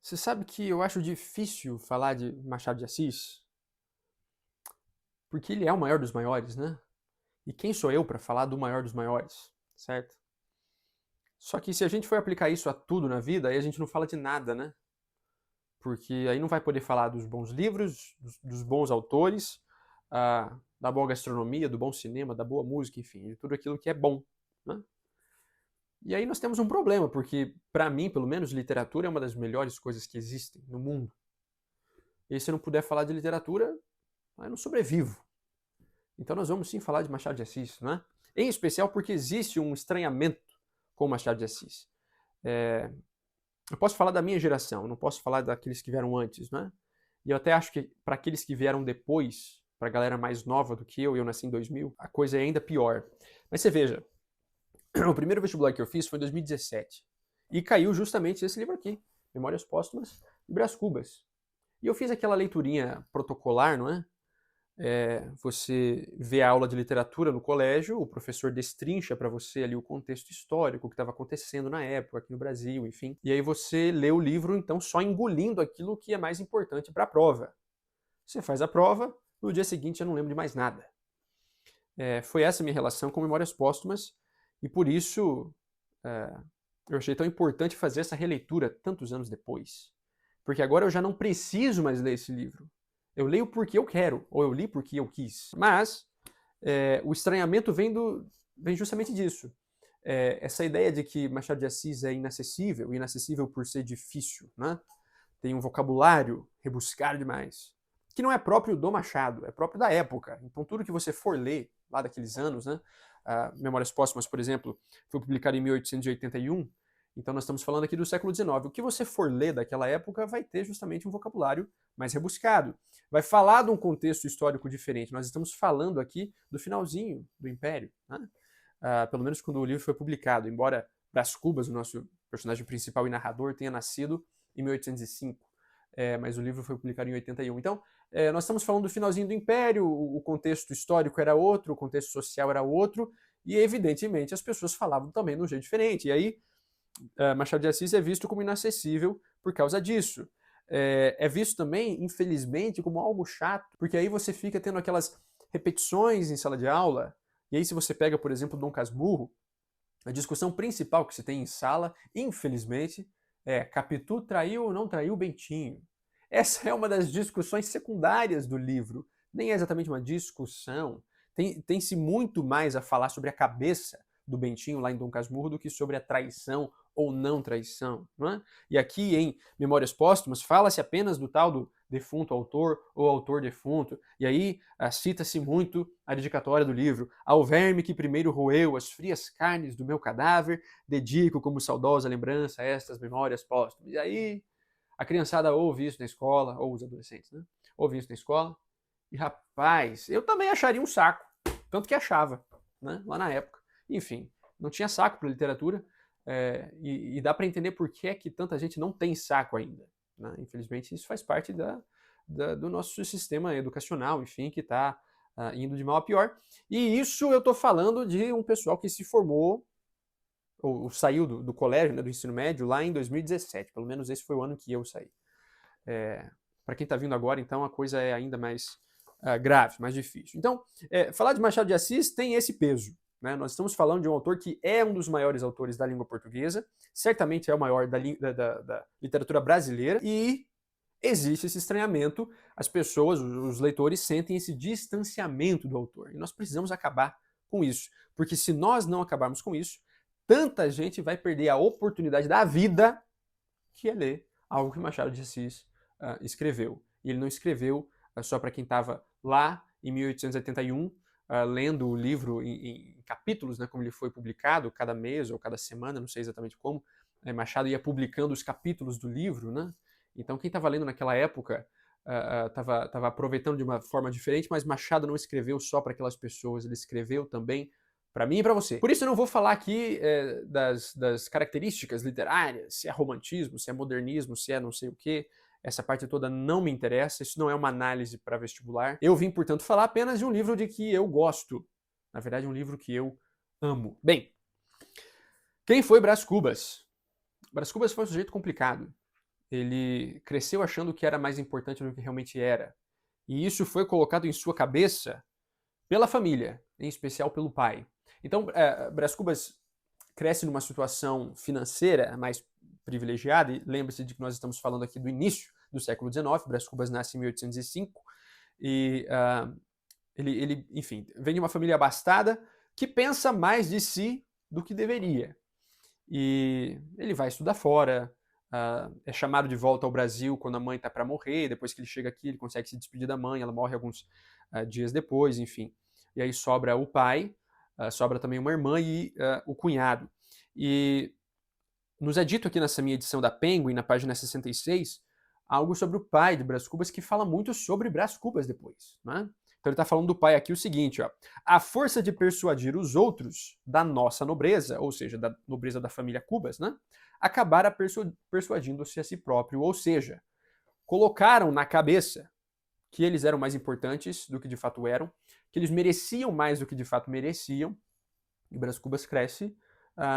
Você sabe que eu acho difícil falar de Machado de Assis, porque ele é o maior dos maiores, né? E quem sou eu para falar do maior dos maiores, certo? Só que se a gente for aplicar isso a tudo na vida, aí a gente não fala de nada, né? Porque aí não vai poder falar dos bons livros, dos bons autores, da boa gastronomia, do bom cinema, da boa música, enfim, de tudo aquilo que é bom, né? E aí nós temos um problema, porque para mim, pelo menos, literatura é uma das melhores coisas que existem no mundo. E se eu não puder falar de literatura, eu não sobrevivo. Então nós vamos sim falar de Machado de Assis, né? Em especial porque existe um estranhamento com Machado de Assis. É, eu posso falar da minha geração, não posso falar daqueles que vieram antes, né? E eu até acho que para aqueles que vieram depois, para a galera mais nova do que eu nasci em 2000, a coisa é ainda pior. Mas você veja, o primeiro vestibular que eu fiz foi em 2017 e caiu justamente esse livro aqui, Memórias Póstumas de Brás Cubas. E eu fiz aquela leiturinha protocolar, não é? Você vê a aula de literatura no colégio, o professor destrincha para você ali o contexto histórico, o que estava acontecendo na época aqui no Brasil, enfim. E aí você lê o livro, então, só engolindo aquilo que é mais importante para a prova. Você faz a prova, no dia seguinte eu não lembro de mais nada. Foi essa a minha relação com Memórias Póstumas, e por isso é, eu achei tão importante fazer essa releitura tantos anos depois. Porque agora eu já não preciso mais ler esse livro. Eu leio porque eu quero, ou eu li porque eu quis. Mas o estranhamento vem justamente disso. Essa ideia de que Machado de Assis é inacessível, inacessível por ser difícil, né? Tem um vocabulário rebuscado demais, que não é próprio do Machado, é próprio da época. Então tudo que você for ler lá daqueles anos, né? Memórias Póstumas, por exemplo, foi publicado em 1881, então nós estamos falando aqui do século XIX. O que você for ler daquela época vai ter justamente um vocabulário mais rebuscado. Vai falar de um contexto histórico diferente. Nós estamos falando aqui do finalzinho do Império, né? Pelo menos quando o livro foi publicado, embora Brás Cubas, o nosso personagem principal e narrador, tenha nascido em 1805, mas o livro foi publicado em 81. Então, nós estamos falando do finalzinho do Império, o contexto histórico era outro, o contexto social era outro, e evidentemente as pessoas falavam também de um jeito diferente. E aí, Machado de Assis é visto como inacessível por causa disso. É visto também, infelizmente, como algo chato, porque aí você fica tendo aquelas repetições em sala de aula, e aí se você pega, por exemplo, Dom Casmurro, a discussão principal que se tem em sala, infelizmente, é Capitu traiu ou não traiu Bentinho. Essa é uma das discussões secundárias do livro. Nem é exatamente uma discussão. Tem-se muito mais a falar sobre a cabeça do Bentinho lá em Dom Casmurro do que sobre a traição ou não traição. Não é? E aqui em Memórias Póstumas fala-se apenas do tal do defunto autor ou autor defunto. E aí cita-se muito a dedicatória do livro. Ao verme que primeiro roeu as frias carnes do meu cadáver, dedico como saudosa lembrança estas memórias póstumas. E aí a criançada ouve isso na escola, ou os adolescentes, né? Ouve isso na escola. E rapaz, eu também acharia um saco. Tanto que achava, né? Lá na época. Enfim, não tinha saco para literatura. E dá para entender por que é que tanta gente não tem saco ainda. Né? Infelizmente, isso faz parte do nosso sistema educacional, enfim, que está indo de mal a pior. E isso eu estou falando de um pessoal que se formou, ou saiu do colégio, né, do ensino médio, lá em 2017. Pelo menos esse foi o ano que eu saí. Para quem está vindo agora, então, a coisa é ainda mais grave, mais difícil. Então, falar de Machado de Assis tem esse peso. Né? Nós estamos falando de um autor que é um dos maiores autores da língua portuguesa, certamente é o maior da literatura brasileira, e existe esse estranhamento, as pessoas, os leitores sentem esse distanciamento do autor. E nós precisamos acabar com isso. Porque se nós não acabarmos com isso, tanta gente vai perder a oportunidade da vida que é ler algo que Machado de Assis escreveu. E ele não escreveu só para quem estava lá em 1881, lendo o livro em capítulos, né, como ele foi publicado, cada mês ou cada semana, não sei exatamente como. Machado ia publicando os capítulos do livro, né? Então quem estava lendo naquela época estava aproveitando de uma forma diferente, mas Machado não escreveu só para aquelas pessoas, ele escreveu também para mim e para você. Por isso eu não vou falar aqui das características literárias, se é romantismo, se é modernismo, se é não sei o quê. Essa parte toda não me interessa, isso não é uma análise para vestibular. Eu vim, portanto, falar apenas de um livro de que eu gosto. Na verdade, um livro que eu amo. Bem, quem foi Brás Cubas? Brás Cubas foi um sujeito complicado. ele cresceu achando que era mais importante do que realmente era. E isso foi colocado em sua cabeça pela família, em especial pelo pai. Então, Brás Cubas cresce numa situação financeira mais privilegiada, e lembre-se de que nós estamos falando aqui do início do século XIX, Brás Cubas nasce em 1805, e ele, enfim, vem de uma família abastada que pensa mais de si do que deveria. E ele vai estudar fora, é chamado de volta ao Brasil quando a mãe está para morrer, depois que ele chega aqui ele consegue se despedir da mãe, ela morre alguns dias depois, enfim. E aí sobra o pai, sobra também uma irmã e o cunhado. E nos é dito aqui nessa minha edição da Penguin, na página 66, algo sobre o pai de Brás Cubas que fala muito sobre Brás Cubas depois, né? Então ele está falando do pai aqui o seguinte, ó: a força de persuadir os outros da nossa nobreza, ou seja, da nobreza da família Cubas, né, acabara persuadindo-se a si próprio, ou seja, colocaram na cabeça que eles eram mais importantes do que de fato eram, que eles mereciam mais do que de fato mereciam, e Brás Cubas cresce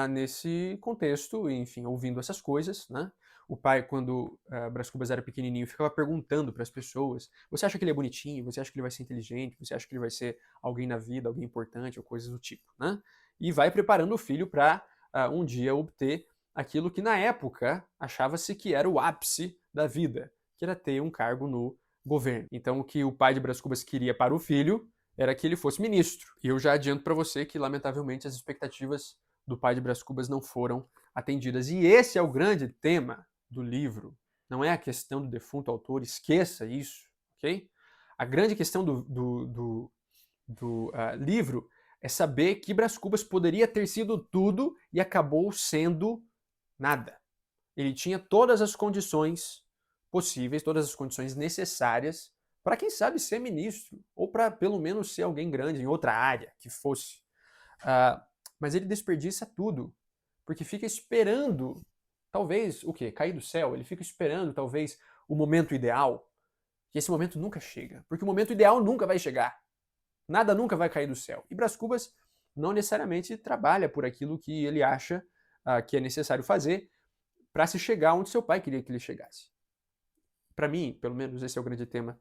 nesse contexto, enfim, ouvindo essas coisas, né? O pai, quando Brás Cubas era pequenininho, ficava perguntando para as pessoas: você acha que ele é bonitinho? Você acha que ele vai ser inteligente? Você acha que ele vai ser alguém na vida, alguém importante, ou coisas do tipo, né? E vai preparando o filho para um dia obter aquilo que na época achava-se que era o ápice da vida, que era ter um cargo no governo. Então o que o pai de Brás Cubas queria para o filho era que ele fosse ministro. E eu já adianto para você que, lamentavelmente, as expectativas do pai de Brás Cubas não foram atendidas. E esse é o grande tema do livro. Não é a questão do defunto autor, esqueça isso, ok? A grande questão do livro é saber que Brás Cubas poderia ter sido tudo e acabou sendo nada. Ele tinha todas as condições possíveis, todas as condições necessárias para, quem sabe, ser ministro, ou para pelo menos ser alguém grande em outra área que fosse. Mas ele desperdiça tudo, porque fica esperando, talvez, o quê? Cair do céu. Ele fica esperando, talvez, o momento ideal, e esse momento nunca chega, porque o momento ideal nunca vai chegar. Nada nunca vai cair do céu. E Brás Cubas não necessariamente trabalha por aquilo que ele acha que é necessário fazer para se chegar onde seu pai queria que ele chegasse. Para mim, pelo menos, esse é o grande tema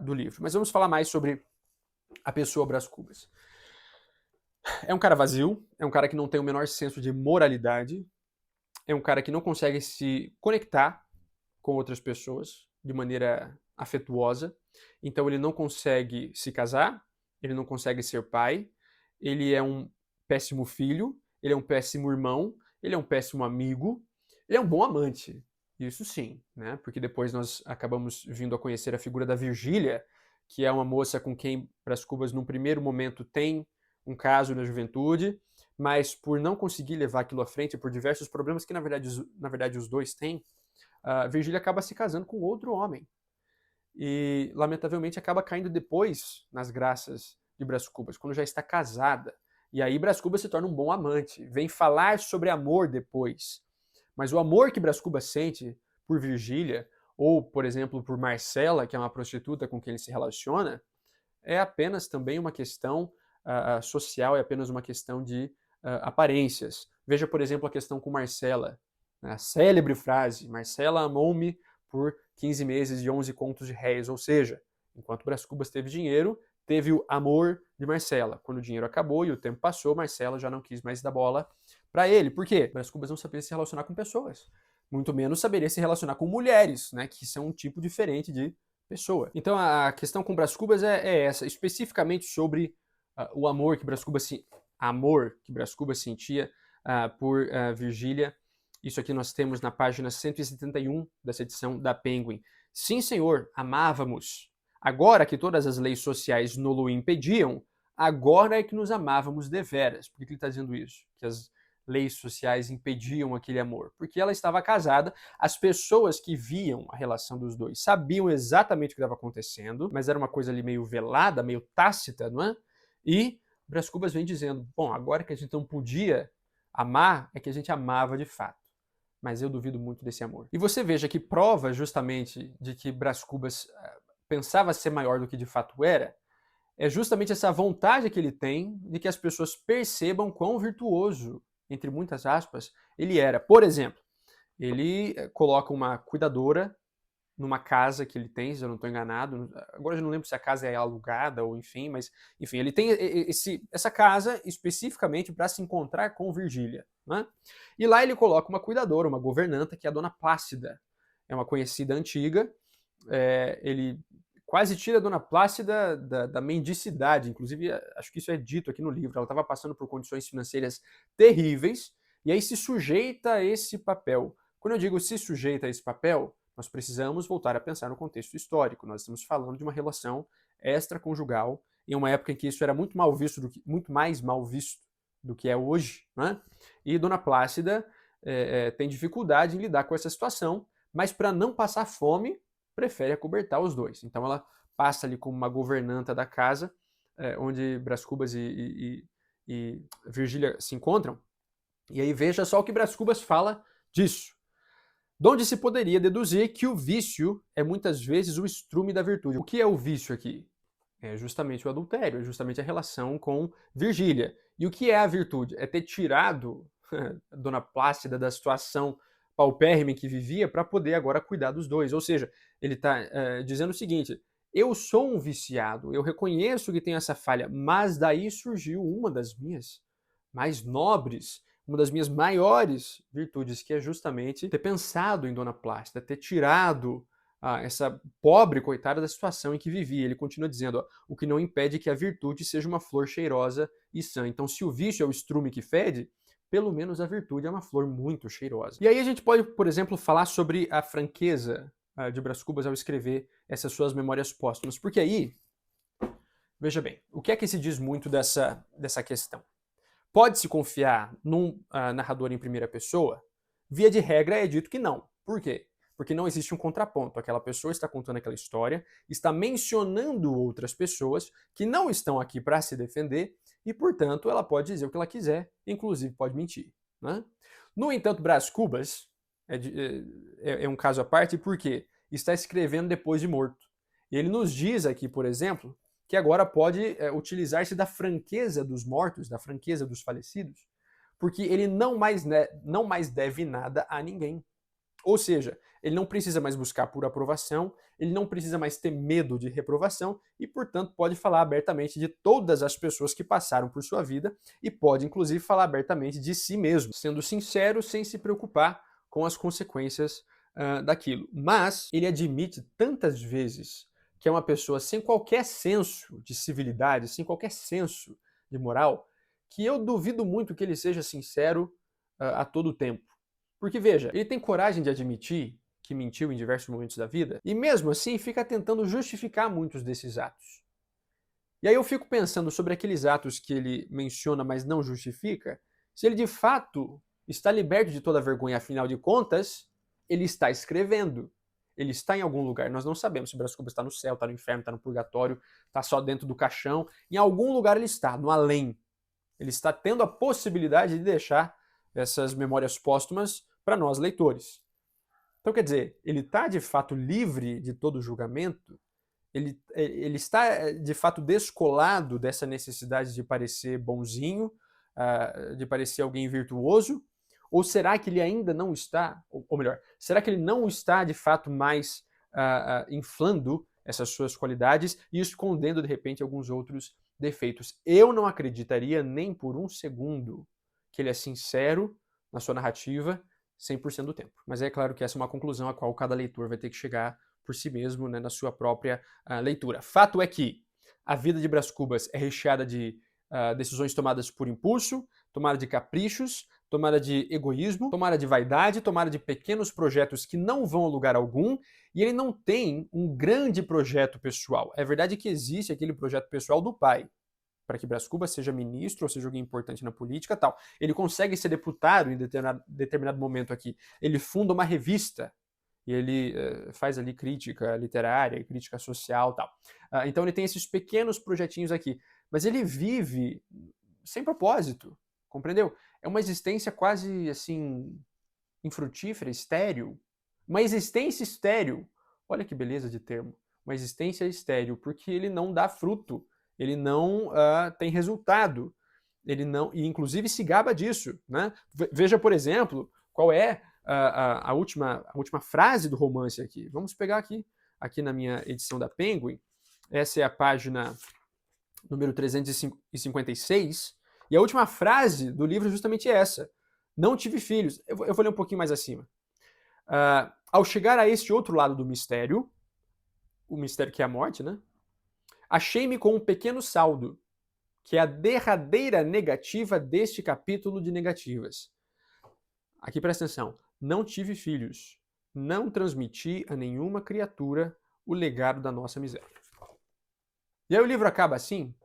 do livro. Mas vamos falar mais sobre a pessoa Brás Cubas. É um cara vazio, é um cara que não tem o menor senso de moralidade, é um cara que não consegue se conectar com outras pessoas de maneira afetuosa, então ele não consegue se casar, ele não consegue ser pai, ele é um péssimo filho, ele é um péssimo irmão, ele é um péssimo amigo, ele é um bom amante, isso sim, né? Porque depois nós acabamos vindo a conhecer a figura da Virgília, que é uma moça com quem Brás Cubas, num primeiro momento, tem um caso na juventude, mas por não conseguir levar aquilo à frente, por diversos problemas que na verdade os dois têm, Virgília acaba se casando com outro homem. E, lamentavelmente, acaba caindo depois nas graças de Brás Cubas, quando já está casada. E aí Brás Cubas se torna um bom amante, vem falar sobre amor depois. Mas o amor que Brás Cubas sente por Virgília, ou, por exemplo, por Marcela, que é uma prostituta com quem ele se relaciona, é apenas também uma questão social, é apenas uma questão de aparências. Veja, por exemplo, a questão com Marcela. A célebre frase: Marcela amou-me por 15 meses e 11 contos de réis. Ou seja, enquanto Brás Cubas teve dinheiro, teve o amor de Marcela. Quando o dinheiro acabou e o tempo passou, Marcela já não quis mais dar bola para ele. Por quê? Brás Cubas não sabia se relacionar com pessoas. Muito menos saberia se relacionar com mulheres, né, que são um tipo diferente de pessoa. Então a questão com Brás Cubas é essa, especificamente sobre o amor que Brás Cubas sentia por Virgília. Isso aqui nós temos na página 171 dessa edição da Penguin. Sim, senhor, amávamos. Agora que todas as leis sociais não o impediam, agora é que nos amávamos deveras. Por que ele está dizendo isso? Que as leis sociais impediam aquele amor? Porque ela estava casada, as pessoas que viam a relação dos dois sabiam exatamente o que estava acontecendo, mas era uma coisa ali meio velada, meio tácita, não é? E Brás Cubas vem dizendo, bom, agora que a gente não podia amar, é que a gente amava de fato. Mas eu duvido muito desse amor. E você veja que prova justamente de que Brás Cubas pensava ser maior do que de fato era, é justamente essa vontade que ele tem de que as pessoas percebam quão virtuoso, entre muitas aspas, ele era. Por exemplo, ele coloca uma cuidadora numa casa que ele tem, se eu não estou enganado. Agora eu não lembro se a casa é alugada ou enfim, mas enfim, ele tem essa casa especificamente para se encontrar com Virgília, né? E lá ele coloca uma cuidadora, uma governanta, que é a Dona Plácida. É uma conhecida antiga. Ele quase tira a Dona Plácida da mendicidade. Inclusive, acho que isso é dito aqui no livro. Ela estava passando por condições financeiras terríveis e aí se sujeita a esse papel. Quando eu digo se sujeita a esse papel, nós precisamos voltar a pensar no contexto histórico. Nós estamos falando de uma relação extraconjugal em uma época em que isso era muito muito mais mal visto do que é hoje, né? E Dona Plácida tem dificuldade em lidar com essa situação, mas para não passar fome, prefere acobertar os dois. Então ela passa ali como uma governanta da casa, onde Brás Cubas e Virgília se encontram. E aí veja só o que Brás Cubas fala disso. Donde se poderia deduzir que o vício é muitas vezes o estrume da virtude. O que é o vício aqui? É justamente o adultério, é justamente a relação com Virgília. E o que é a virtude? É ter tirado Dona Plácida da situação paupérrima em que vivia para poder agora cuidar dos dois. Ou seja, ele está dizendo o seguinte: eu sou um viciado, eu reconheço que tenho essa falha, mas daí surgiu uma das minhas mais nobres, uma das minhas maiores virtudes, que é justamente ter pensado em Dona Plácida, ter tirado essa pobre coitada da situação em que vivia. Ele continua dizendo, ó, o que não impede que a virtude seja uma flor cheirosa e sã. Então, se o vício é o estrume que fede, pelo menos a virtude é uma flor muito cheirosa. E aí a gente pode, por exemplo, falar sobre a franqueza de Brás Cubas ao escrever essas suas memórias póstumas, porque aí, veja bem, o que é que se diz muito dessa questão? Pode-se confiar num narrador em primeira pessoa? Via de regra é dito que não. Por quê? Porque não existe um contraponto. Aquela pessoa está contando aquela história, está mencionando outras pessoas que não estão aqui para se defender e, portanto, ela pode dizer o que ela quiser, inclusive pode mentir, né? No entanto, Brás Cubas é um caso à parte porque está escrevendo depois de morto. Ele nos diz aqui, por exemplo, que agora pode utilizar-se da franqueza dos mortos, da franqueza dos falecidos, porque ele não mais deve nada a ninguém. Ou seja, ele não precisa mais buscar por aprovação, ele não precisa mais ter medo de reprovação e, portanto, pode falar abertamente de todas as pessoas que passaram por sua vida e pode, inclusive, falar abertamente de si mesmo, sendo sincero, sem se preocupar com as consequências daquilo. Mas ele admite tantas vezes que é uma pessoa sem qualquer senso de civilidade, sem qualquer senso de moral, que eu duvido muito que ele seja sincero a todo tempo. Porque, veja, ele tem coragem de admitir que mentiu em diversos momentos da vida, e mesmo assim fica tentando justificar muitos desses atos. E aí eu fico pensando sobre aqueles atos que ele menciona, mas não justifica, se ele de fato está liberto de toda vergonha, afinal de contas, ele está escrevendo. Ele está em algum lugar, nós não sabemos se Brás Cubas está no céu, está no inferno, está no purgatório, está só dentro do caixão. Em algum lugar ele está, no além. Ele está tendo a possibilidade de deixar essas memórias póstumas para nós leitores. Então, quer dizer, ele está de fato livre de todo julgamento? Ele está de fato descolado dessa necessidade de parecer bonzinho, de parecer alguém virtuoso? Ou será que ele ainda não está, ou melhor, será que ele não está de fato mais inflando essas suas qualidades e escondendo de repente alguns outros defeitos? Eu não acreditaria nem por um segundo que ele é sincero na sua narrativa 100% do tempo. Mas é claro que essa é uma conclusão a qual cada leitor vai ter que chegar por si mesmo, né, na sua própria leitura. Fato é que a vida de Brás Cubas é recheada de decisões tomadas por impulso, tomada de caprichos, tomada de egoísmo, tomada de vaidade, tomada de pequenos projetos que não vão a lugar algum, e ele não tem um grande projeto pessoal. É verdade que existe aquele projeto pessoal do pai, para que Brás Cubas seja ministro ou seja alguém importante na política, tal. Ele consegue ser deputado em determinado momento aqui. Ele funda uma revista e ele faz ali crítica literária, crítica social, tal. Então ele tem esses pequenos projetinhos aqui, mas ele vive sem propósito, compreendeu? É uma existência quase assim infrutífera, estéril. Uma existência estéril. Olha que beleza de termo. Uma existência estéril, porque ele não dá fruto, ele não tem resultado, ele não, e inclusive se gaba disso, né? Veja, por exemplo, qual é a última frase do romance aqui. Vamos pegar aqui na minha edição da Penguin. Essa é a página número 356. E a última frase do livro é justamente essa. Não tive filhos. Eu vou ler um pouquinho mais acima. Ao chegar a este outro lado do mistério, o mistério que é a morte, né? Achei-me com um pequeno saldo, que é a derradeira negativa deste capítulo de negativas. Aqui presta atenção. Não tive filhos. Não transmiti a nenhuma criatura o legado da nossa miséria. E aí o livro acaba assim.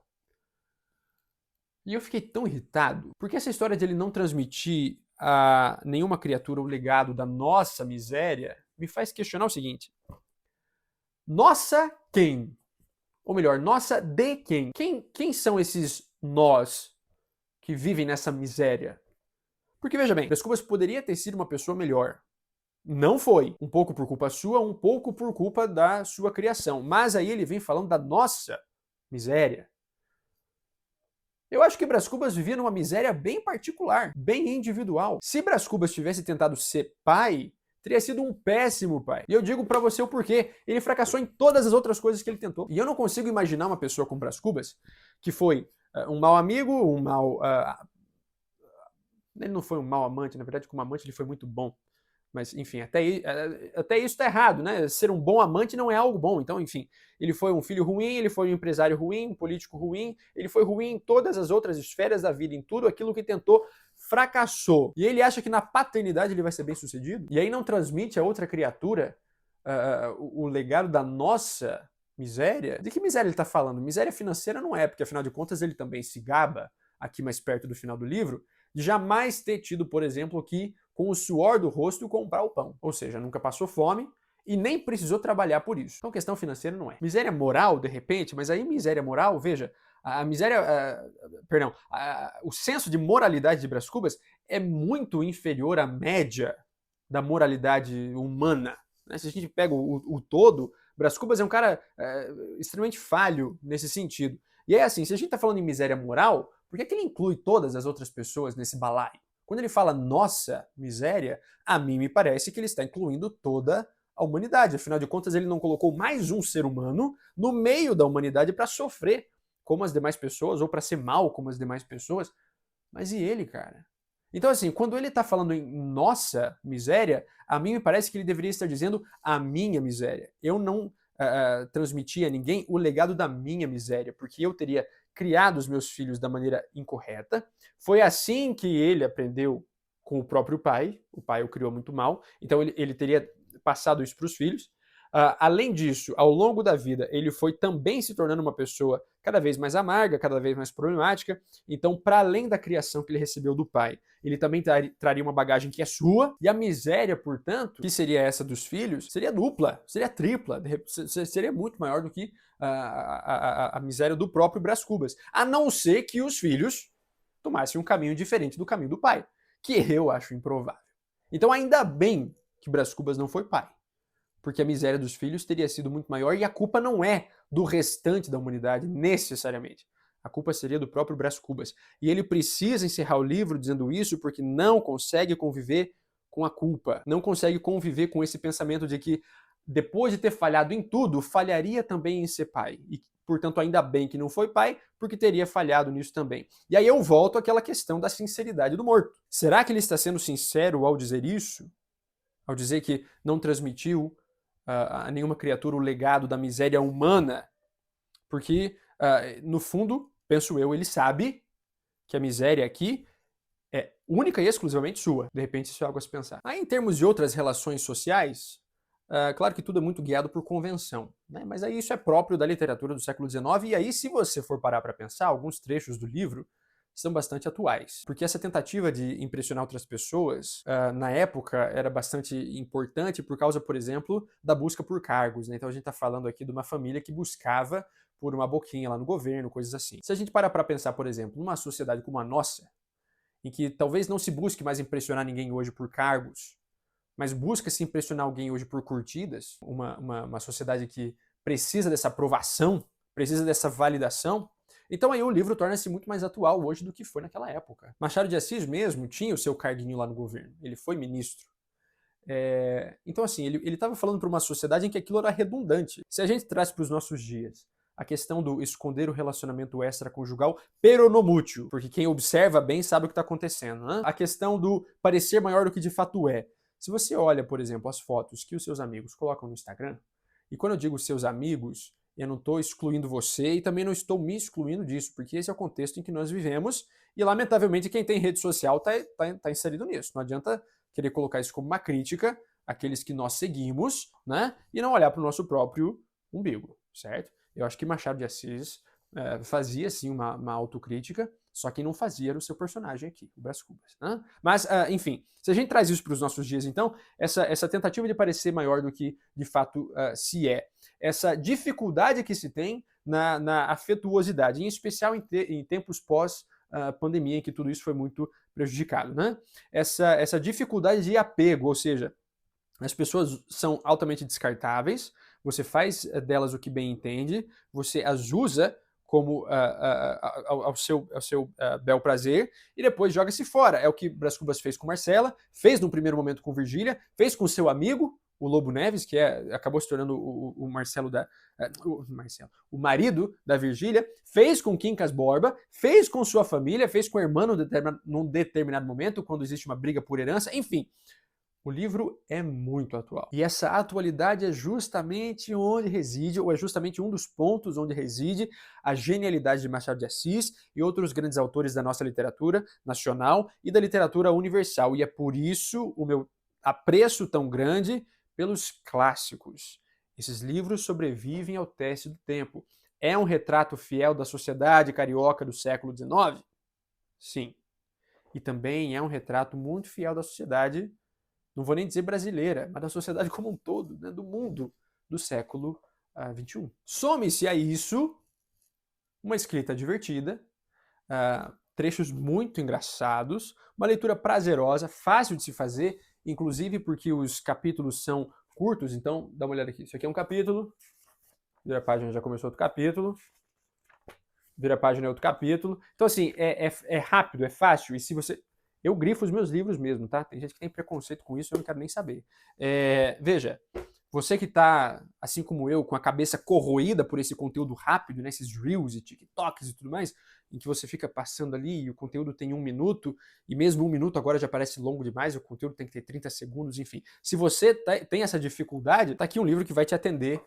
E eu fiquei tão irritado, porque essa história de ele não transmitir a nenhuma criatura o legado da nossa miséria me faz questionar o seguinte. Nossa quem? Ou melhor, nossa de quem? Quem são esses nós que vivem nessa miséria? Porque, veja bem, Brás Cubas poderia ter sido uma pessoa melhor. Não foi. Um pouco por culpa sua, um pouco por culpa da sua criação. Mas aí ele vem falando da nossa miséria. Eu acho que Brás Cubas vivia numa miséria bem particular, bem individual. Se Brás Cubas tivesse tentado ser pai, teria sido um péssimo pai. E eu digo pra você o porquê. Ele fracassou em todas as outras coisas que ele tentou. E eu não consigo imaginar uma pessoa como Brás Cubas, que foi um mau amigo, um mau... ele não foi um mau amante, na verdade, como amante ele foi muito bom. Mas, enfim, até isso está errado, né? Ser um bom amante não é algo bom. Então, enfim, ele foi um filho ruim, ele foi um empresário ruim, um político ruim, ele foi ruim em todas as outras esferas da vida, em tudo aquilo que tentou, fracassou. E ele acha que na paternidade ele vai ser bem sucedido? E aí não transmite a outra criatura o legado da nossa miséria? De que miséria ele está falando? Miséria financeira não é, porque afinal de contas ele também se gaba, aqui mais perto do final do livro, de jamais ter tido, por exemplo, que com o suor do rosto comprar o pão. Ou seja, nunca passou fome e nem precisou trabalhar por isso. Então questão financeira não é. Miséria moral, de repente, mas aí miséria moral, veja, a miséria, o senso de moralidade de Brás Cubas é muito inferior à média da moralidade humana. Né? Se a gente pega o todo, Brás Cubas é um cara extremamente falho nesse sentido. E é assim, se a gente está falando em miséria moral, por que ele inclui todas as outras pessoas nesse balaio? Quando ele fala nossa miséria, a mim me parece que ele está incluindo toda a humanidade. Afinal de contas, ele não colocou mais um ser humano no meio da humanidade para sofrer como as demais pessoas, ou para ser mal como as demais pessoas. Mas e ele, cara? Então, assim, quando ele está falando em nossa miséria, a mim me parece que ele deveria estar dizendo a minha miséria. Eu não transmiti a ninguém o legado da minha miséria, porque eu teria criado os meus filhos da maneira incorreta. Foi assim que ele aprendeu com o próprio pai. O pai o criou muito mal, então ele teria passado isso para os filhos. Além disso, ao longo da vida, ele foi também se tornando uma pessoa cada vez mais amarga, cada vez mais problemática. Então, para além da criação que ele recebeu do pai, ele também traria uma bagagem que é sua. E a miséria, portanto, que seria essa dos filhos, seria dupla, seria tripla, seria muito maior do que a miséria do próprio Brás Cubas. A não ser que os filhos tomassem um caminho diferente do caminho do pai, que eu acho improvável. Então, ainda bem que Brás Cubas não foi pai, porque a miséria dos filhos teria sido muito maior e a culpa não é do restante da humanidade, necessariamente. A culpa seria do próprio Brás Cubas. E ele precisa encerrar o livro dizendo isso porque não consegue conviver com a culpa, não consegue conviver com esse pensamento de que, depois de ter falhado em tudo, falharia também em ser pai. E, portanto, ainda bem que não foi pai, porque teria falhado nisso também. E aí eu volto àquela questão da sinceridade do morto. Será que ele está sendo sincero ao dizer isso? Ao dizer que não transmitiu a nenhuma criatura o legado da miséria humana? Porque, no fundo, penso eu, ele sabe que a miséria aqui é única e exclusivamente sua. De repente, isso é algo a se pensar. Aí, em termos de outras relações sociais, claro que tudo é muito guiado por convenção, né? Mas aí isso é próprio da literatura do século XIX, e aí, se você for parar para pensar, alguns trechos do livro são bastante atuais. Porque essa tentativa de impressionar outras pessoas, na época, era bastante importante por causa, por exemplo, da busca por cargos, né? Então a gente está falando aqui de uma família que buscava por uma boquinha lá no governo, coisas assim. Se a gente parar para pensar, por exemplo, numa sociedade como a nossa, em que talvez não se busque mais impressionar ninguém hoje por cargos, mas busca se impressionar alguém hoje por curtidas, uma sociedade que precisa dessa aprovação, precisa dessa validação, então aí o livro torna-se muito mais atual hoje do que foi naquela época. Machado de Assis mesmo tinha o seu carguinho lá no governo, ele foi ministro. Então, assim, ele estava falando para uma sociedade em que aquilo era redundante. Se a gente traz para os nossos dias a questão do esconder o relacionamento extraconjugal peronomútil, porque quem observa bem sabe o que está acontecendo, né? A questão do parecer maior do que de fato é. Se você olha, por exemplo, as fotos que os seus amigos colocam no Instagram, e quando eu digo seus amigos, eu não estou excluindo você e também não estou me excluindo disso, porque esse é o contexto em que nós vivemos e, lamentavelmente, quem tem rede social está inserido nisso. Não adianta querer colocar isso como uma crítica àqueles que nós seguimos, né? E não olhar para o nosso próprio umbigo, certo? Eu acho que Machado de Assis fazia, sim, uma autocrítica, só que não fazia era o seu personagem aqui, o Brás Cubas. Né? Mas, enfim, se a gente traz isso para os nossos dias, então, essa tentativa de parecer maior do que de fato se é, essa dificuldade que se tem na afetuosidade, em especial em tempos pós-pandemia, em que tudo isso foi muito prejudicado. Né? Essa dificuldade de apego, ou seja, as pessoas são altamente descartáveis, você faz delas o que bem entende, você as usa como ao seu bel prazer e depois joga-se fora. É o que Brás Cubas fez com Marcela, fez num primeiro momento com Virgília, fez com seu amigo, o Lobo Neves, que acabou se tornando o Marcelo o marido da Virgília, fez com Quincas Borba, fez com sua família, fez com a irmã num determinado momento, quando existe uma briga por herança, enfim. O livro é muito atual. E essa atualidade é justamente onde reside, ou é justamente um dos pontos onde reside a genialidade de Machado de Assis e outros grandes autores da nossa literatura nacional e da literatura universal. E é por isso o meu apreço tão grande pelos clássicos. Esses livros sobrevivem ao teste do tempo. É um retrato fiel da sociedade carioca do século XIX? Sim. E também é um retrato muito fiel da sociedade, não vou nem dizer brasileira, mas da sociedade como um todo, né, do mundo do século XXI. Some-se a isso uma escrita divertida, trechos muito engraçados, uma leitura prazerosa, fácil de se fazer, inclusive porque os capítulos são curtos, então dá uma olhada aqui. Isso aqui é um capítulo, vira a página, já começou outro capítulo, vira a página é outro capítulo. Então, assim, é rápido, é fácil, e se você... Eu grifo os meus livros mesmo, tá? Tem gente que tem preconceito com isso, eu não quero nem saber. Veja, você que está, assim como eu, com a cabeça corroída por esse conteúdo rápido, né, esses reels e TikToks e tudo mais, em que você fica passando ali e o conteúdo tem 1 minuto, e mesmo 1 minuto agora já parece longo demais, o conteúdo tem que ter 30 segundos, enfim. Se você tem essa dificuldade, tá aqui um livro que vai te atender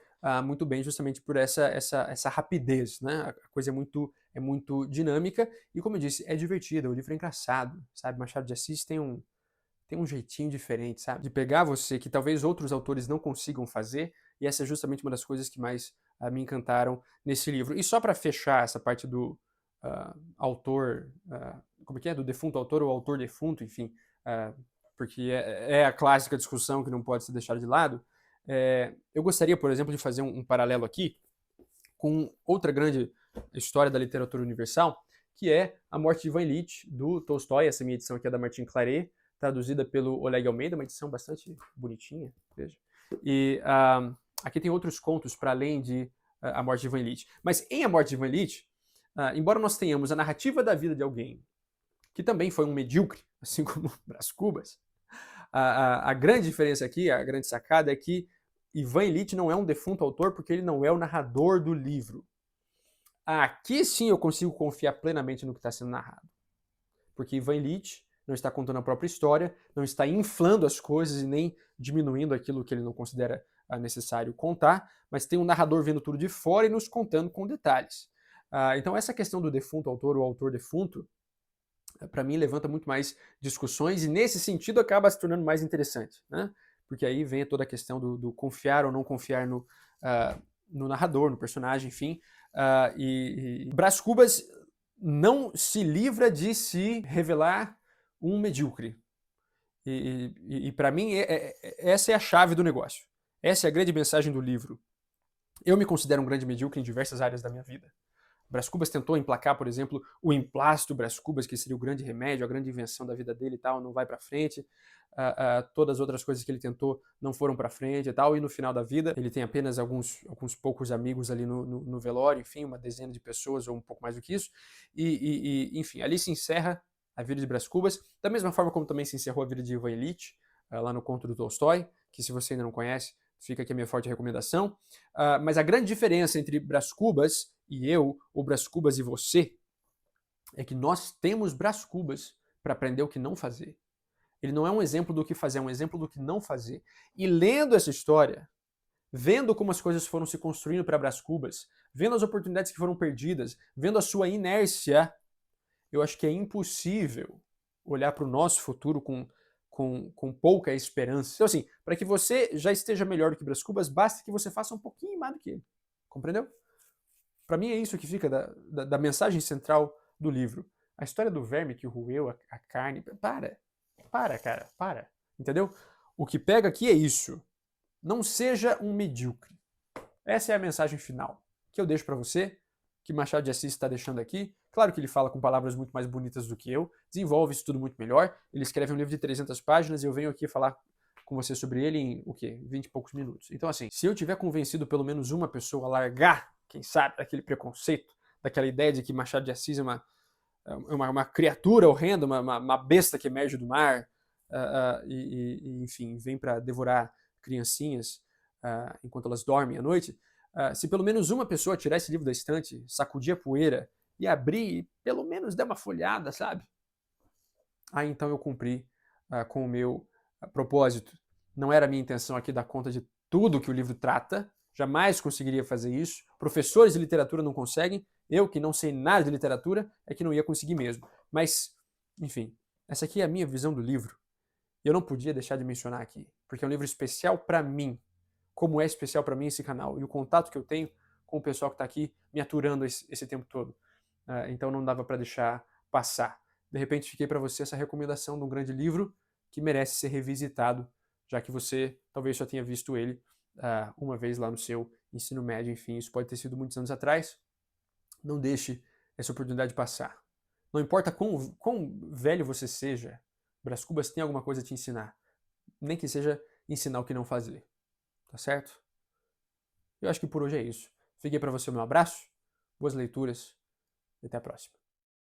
muito bem, justamente por essa rapidez, né? A coisa é muito dinâmica e, como eu disse, é divertida, o livro é engraçado, sabe? Machado de Assis tem um jeitinho diferente, sabe? De pegar você, que talvez outros autores não consigam fazer, e essa é justamente uma das coisas que mais me encantaram nesse livro. E só para fechar essa parte do autor, como é que é? Do defunto autor ou autor defunto, enfim, porque é a clássica discussão que não pode ser deixada de lado. Eu gostaria, por exemplo, de fazer um paralelo aqui com outra grande história da literatura universal, que é A Morte de Ivan Ilitch, do Tolstói. Essa minha edição aqui é da Martin Claret, traduzida pelo Oleg Almeida, uma edição bastante bonitinha, veja. E aqui tem outros contos para além de A Morte de Ivan Ilitch. Mas em A Morte de Ivan Ilitch, embora nós tenhamos a narrativa da vida de alguém que também foi um medíocre, assim como Brás Cubas, a grande diferença aqui, a grande sacada é que Ivan Ilitch não é um defunto autor porque ele não é o narrador do livro. Aqui sim eu consigo confiar plenamente no que está sendo narrado. Porque Ivan Ilitch não está contando a própria história, não está inflando as coisas e nem diminuindo aquilo que ele não considera necessário contar, mas tem um narrador vendo tudo de fora e nos contando com detalhes. Então essa questão do defunto autor ou autor defunto, para mim levanta muito mais discussões e nesse sentido acaba se tornando mais interessante, né? Porque aí vem toda a questão do confiar ou não confiar no narrador, no personagem, enfim. E Brás Cubas não se livra de se revelar um medíocre. E para mim, essa é a chave do negócio. Essa é a grande mensagem do livro. Eu me considero um grande medíocre em diversas áreas da minha vida. Brás Cubas tentou emplacar, por exemplo, o emplasto Brás Cubas, que seria o grande remédio, a grande invenção da vida dele e tal, não vai para frente. Todas as outras coisas que ele tentou não foram para frente e tal, e no final da vida ele tem apenas alguns poucos amigos ali no velório, enfim, uma dezena de pessoas ou um pouco mais do que isso, enfim, ali se encerra a vida de Brás Cubas, da mesma forma como também se encerrou a vida de Ivan Ilitch, lá no conto do Tolstói, que se você ainda não conhece, fica aqui a minha forte recomendação. Mas a grande diferença entre Brás Cubas e eu, ou Brás Cubas e você, é que nós temos Brás Cubas para aprender o que não fazer. Ele não é um exemplo do que fazer, é um exemplo do que não fazer. E lendo essa história, vendo como as coisas foram se construindo para Brás Cubas, vendo as oportunidades que foram perdidas, vendo a sua inércia, eu acho que é impossível olhar para o nosso futuro com pouca esperança. Então, assim, para que você já esteja melhor do que Brás Cubas, basta que você faça um pouquinho mais do que ele. Compreendeu? Para mim é isso que fica da mensagem central do livro. A história do verme que roeu a carne. Cara, para. Entendeu? O que pega aqui é isso. Não seja um medíocre. Essa é a mensagem final que eu deixo para você, que Machado de Assis está deixando aqui. Claro que ele fala com palavras muito mais bonitas do que eu, desenvolve isso tudo muito melhor. Ele escreve um livro de 300 páginas e eu venho aqui falar com você sobre ele em, 20 e poucos minutos. Então, assim, se eu tiver convencido pelo menos uma pessoa a largar, quem sabe, daquele preconceito, daquela ideia de que Machado de Assis é uma criatura horrenda, uma besta que emerge do mar, enfim, vem para devorar criancinhas enquanto elas dormem à noite, se pelo menos uma pessoa tirar esse livro da estante, sacudir a poeira e abrir e pelo menos dar uma folhada, sabe? Aí então eu cumpri com o meu propósito. Não era a minha intenção aqui dar conta de tudo que o livro trata, jamais conseguiria fazer isso. Professores de literatura não conseguem, eu que não sei nada de literatura é que não ia conseguir mesmo. Mas, enfim, essa aqui é a minha visão do livro. Eu não podia deixar de mencionar aqui, porque é um livro especial para mim, como é especial para mim esse canal e o contato que eu tenho com o pessoal que está aqui me aturando esse tempo todo. Então não dava para deixar passar. De repente fiquei para você essa recomendação de um grande livro que merece ser revisitado, já que você talvez só tenha visto ele uma vez lá no seu ensino médio, enfim, isso pode ter sido muitos anos atrás. Não deixe essa oportunidade passar. Não importa quão velho você seja, Brás Cubas tem alguma coisa a te ensinar. Nem que seja ensinar o que não fazer. Tá certo? Eu acho que por hoje é isso. Fiquei para você o meu abraço, boas leituras e até a próxima.